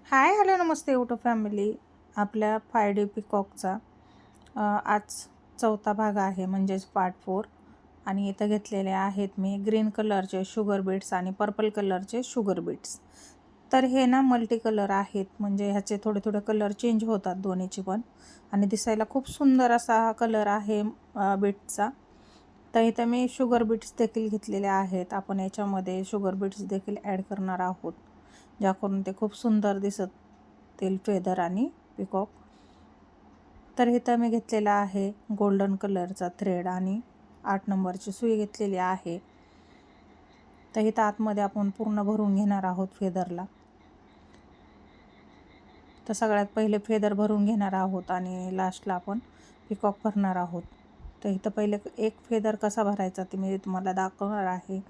Hi hello नमस्ते YouTube family. आपल्या 5D पिकॉकचा आज चौथा भाग आहे, म्हणजेच पार्ट 4. आणि इथं घेतलेले आहेत मी ग्रीन कलरचे शुगर बीट्स आणि पर्पल कलरचे शुगर बीट्स. तर हे ना मल्टी कलर आहेत, म्हणजे ह्याचे थोडे थोडे कलर चेंज होतात दोन्हीचे पण, आणि दिसायला खूप सुंदर असा हा कलर आहे बीट्सचा. तर इथं मी शुगर बीट्स देखील घेतलेले आहेत. आपण याच्यामध्ये शुगर बीट्स देखील ॲड करणार आहोत, ज्याकरून ते खूप सुंदर दिसतील फेदर आणि पिकॉक. तर इथं मी घेतलेला आहे गोल्डन कलरचा थ्रेड आणि 8 नंबरची सुई घेतलेली आहे. तर इथं आतमध्ये आपण पूर्ण भरून घेणार आहोत फेदरला. तर सगळ्यात पहिले फेदर भरून घेणार आहोत आणि लास्टला आपण पिकॉक भरणार आहोत. तर इथं पहिले एक फेदर कसा भरायचा ते मी तुम्हाला दाखवणार आहे.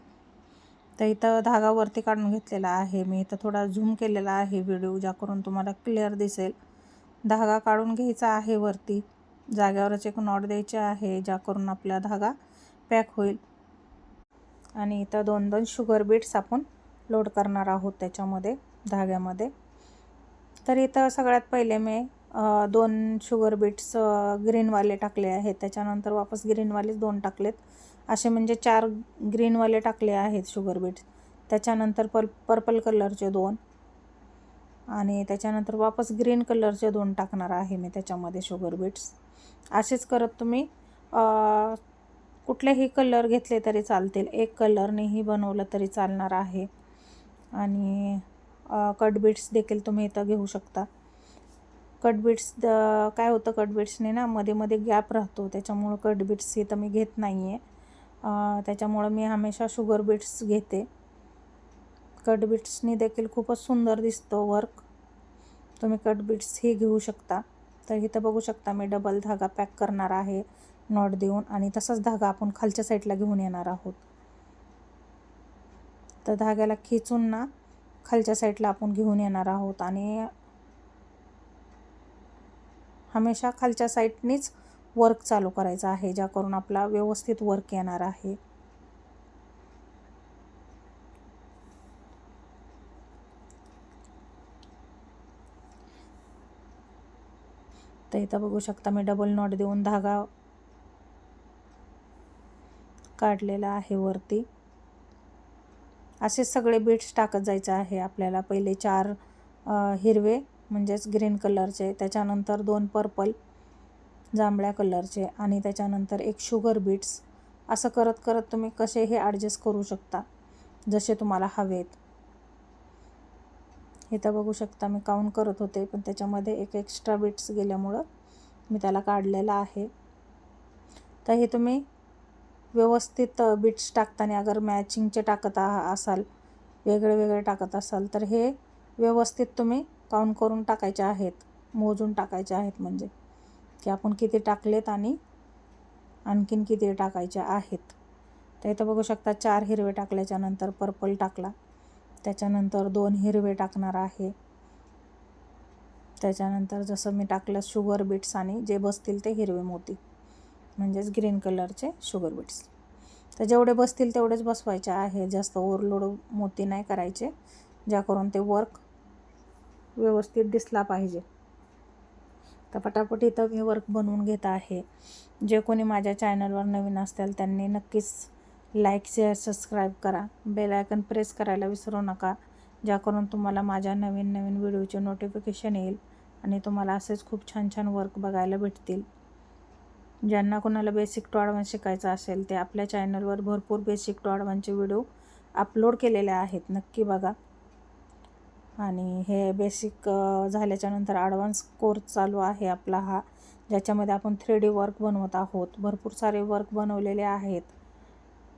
तर इथं धागा वरती काढून घेतलेला आहे मी. इथं थोडा झूम केलेला आहे व्हिडिओ, ज्याकरून तुम्हाला क्लिअर दिसेल. धागा काढून घ्यायचा आहे वरती, जाग्यावरच एक नॉट द्यायचे आहे, ज्याकरून आपला धागा पॅक होईल. आणि इथं 2-2 शुगर बीट्स आपण लोड करणार आहोत त्याच्यामध्ये, धाग्यामध्ये. तर इथं सगळ्यात पहिले मी 2 शुगर बीट्स ग्रीनवाले टाकले आहेत. त्याच्यानंतर वापस ग्रीनवालेच 2 टाकलेत. असे म्हणजे 4 ग्रीनवाले टाकले आहेत शुगर बीट्स. त्याच्यानंतर पर्पल कलरचे 2 आणि त्याच्यानंतर वापस ग्रीन कलरचे 2 टाकणार आहे मी त्याच्यामध्ये शुगर बीट्स. असेच करत तुम्ही कुठलेही कलर घेतले तरी चालतील. एक कलरनेही बनवलं तरी चालणार आहे. आणि कट बीट्स देखील तुम्ही इथं घेऊ शकता. कट बीट्स काय होतं, कट बीट्सने ना मध्ये मध्ये गॅप राहतो, त्याच्यामुळं कट बीट्स इथं मी घेत नाही आहे. त्याच्यामुळं मी हमेशा शुगर बीट्स घेते. कट बीट्सनी देखील खूपच सुंदर दिसतो वर्क. तुम्ही कट बीट्सही घेऊ शकता. तर इथं बघू शकता मी डबल धागा पॅक करणार आहे नॉट देऊन, आणि तसाच धागा आपण खालच्या साईडला घेऊन येणार आहोत. तर धाग्याला खिचून ना खालच्या साईडला आपण घेऊन येणार आहोत, आणि हमेशा खालच्या साईडनीच वर्क चालू करायचं आहे, ज्याकरून आपला व्यवस्थित वर्क येणार आहे. तर इथं बघू शकता मी डबल नॉट देऊन धागा काढलेला आहे वरती. असे सगळे बीट्स टाकत जायचे आहे आपल्याला. पहिले 4 हिरवे म्हणजेच ग्रीन कलरचे, त्याच्यानंतर 2 पर्पल जांभळ्या कलरचे, आणि त्याच्यानंतर एक शुगर बीट्स. असं करत करत तुम्ही कसेही ॲडजस्ट करू शकता जसे तुम्हाला हवेत. इथं बघू शकता मी काउंट करत होते, पण त्याच्यामध्ये एक एक्स्ट्रा बीट्स गेल्यामुळं मी त्याला काढलेला आहे. तर हे तुम्ही व्यवस्थित बीट्स टाकताना अगर मॅचिंगचे टाकत असाल, वेगळे वेगळे टाकत असाल, तर हे व्यवस्थित तुम्ही काउंट करून टाकायचे आहेत, मोजून टाकायचे आहेत, म्हणजे की आपण किती टाकलेत आणि आणखीन किती टाकायचे आहेत. तर इथं बघू शकता 4 हिरवे टाकल्याच्या नंतर पर्पल टाकला, त्याच्यानंतर 2 हिरवे टाकणार आहे, त्याच्यानंतर जसं मी टाकलं शुगर बीट्स आणि जे बसतील ते हिरवे मोती म्हणजेच ग्रीन कलरचे शुगर बीट्स. तर जेवढे बसतील तेवढेच बसवायचे आहे, जास्त ओव्हरलोड मोती नाही करायचे, ज्याकरून ते वर्क व्यवस्थित दिसला पाहिजे. तर पटापट इथं मी वर्क बनवून घेत आहे. जे कोणी माझ्या चॅनलवर नवीन असतील त्यांनी नक्कीच लाईक, शेअर, सबस्क्राईब करा. बेल आयकन प्रेस करायला विसरू नका, ज्याकरून तुम्हाला माझ्या नवीन नवीन व्हिडिओचे नोटिफिकेशन येईल आणि तुम्हाला असेच खूप छान छान वर्क बघायला भेटतील. ज्यांना कोणाला बेसिक टू ॲडव्हान्स शिकायचं असेल ते आपल्या चॅनलवर भरपूर बेसिक टू ॲडव्हान्सचे व्हिडिओ अपलोड केलेले आहेत, नक्की बघा. आणि हे बेसिक झाल्याच्यानंतर ॲडव्हान्स कोर्स चालू आहे आपला हा, ज्याच्यामध्ये आपण 3D वर्क बनवत आहोत. भरपूर सारे वर्क बनवलेले आहेत,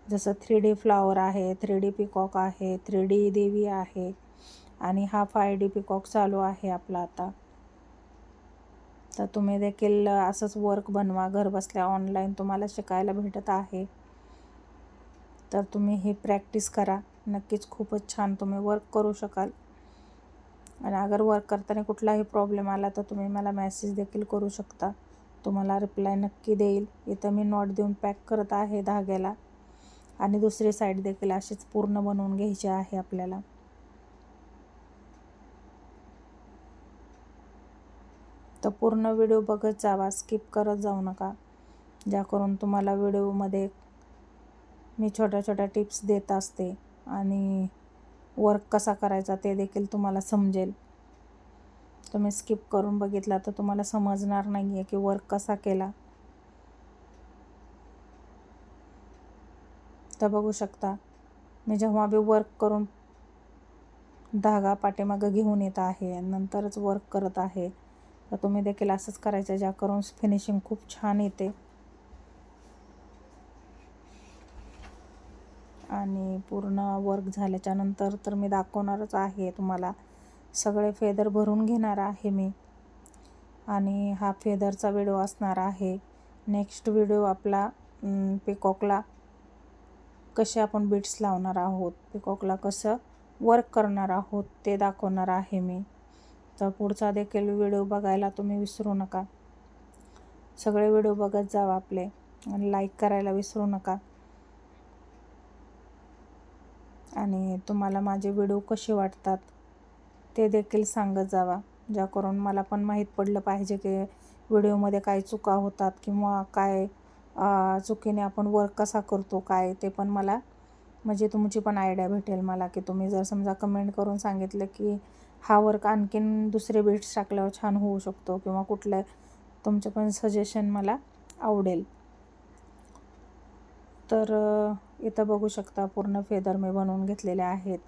जसं 3D फ्लावर आहे, 3D पिकॉक आहे, 3D देवी आहे, आणि हा 5D पिकॉक चालू आहे आपला आता. तर तुम्ही देखील असंच वर्क बनवा, घर बसल्या ऑनलाईन तुम्हाला शिकायला भेटत आहे. तर तुम्ही ही प्रॅक्टिस करा, नक्कीच खूपच छान तुम्ही वर्क करू शकाल. आणि अगर वर्क करताना कुठलाही प्रॉब्लेम आला तर तुम्ही मला मेसेज देखील करू शकता, तुम्हाला रिप्लाय नक्की देईल. इथं मी नॉट देऊन पॅक करत आहे धाग्याला, आणि दुसरी साईड देखील अशीच पूर्ण बनवून घ्यायची आहे आपल्याला. तर पूर्ण व्हिडिओ बघत जावा, स्किप करत जाऊ नका, ज्या करून तुम्हाला व्हिडिओमध्ये मी छोट्या छोट्या टिप्स देत असते आणि वर्क कसा करायचा ते देखील तुम्हाला समजेल. तुम्ही स्किप करून बघितला तर तुम्हाला समजणार नाही आहे की वर्क कसा केला. तर बघू शकता, मी जेव्हा बी वर्क करून धागा पाठीमागं घेऊन येत आहे आणि नंतरच वर्क करत आहे. तर तुम्ही देखील असंच करायचं, ज्या करून फिनिशिंग खूप छान येते. आणि पूर्ण वर्क झाल्याच्या नंतर तर मी दाखवणारच आहे तुम्हाला. सगळे फेदर भरून घेणार आहे मी आणि हा फेदरचा व्हिडिओ असणार आहे. नेक्स्ट व्हिडिओ आपला पिकॉकला कसे आपण बीट्स लावणार आहोत, पिकॉकला कसं वर्क करणार आहोत ते दाखवणार आहे मी. तर पुढचा देखील व्हिडिओ बघायला तुम्ही विसरू नका. सगळे व्हिडिओ बघत जावा आपले आणि लाईक करायला विसरू नका. आणि तुम्हाला माझे व्हिडिओ कसे वाटतात ते देखील सांगत जावा, ज्या करून मला पण माहीत पडलं पाहिजे की व्हिडिओमध्ये काय चुका होतात किंवा काय चुकीने आपण वर्क कसा करतो काय ते पण मला, म्हणजे तुमची पण आयडिया भेटेल मला. की तुम्ही जर समजा कमेंट करून सांगितलं की हा वर्क आणखीन दुसरे बीट्स टाकल्यावर छान होऊ शकतो किंवा कुठलं, तुमचं पण सजेशन मला आवडेल. तर इथं बघू शकता पूर्ण फेदर मी बनवून घेतलेले आहेत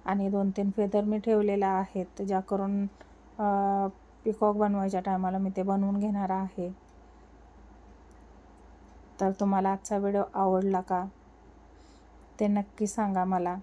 आणि 2-3 फेदर मी ठेवलेले आहेत, ज्या करून पिकॉक बनवायच्या टायमाला मी ते बनवून घेणार आहे. तर तुम्हाला आजचा व्हिडिओ आवडला का ते नक्की सांगा मला.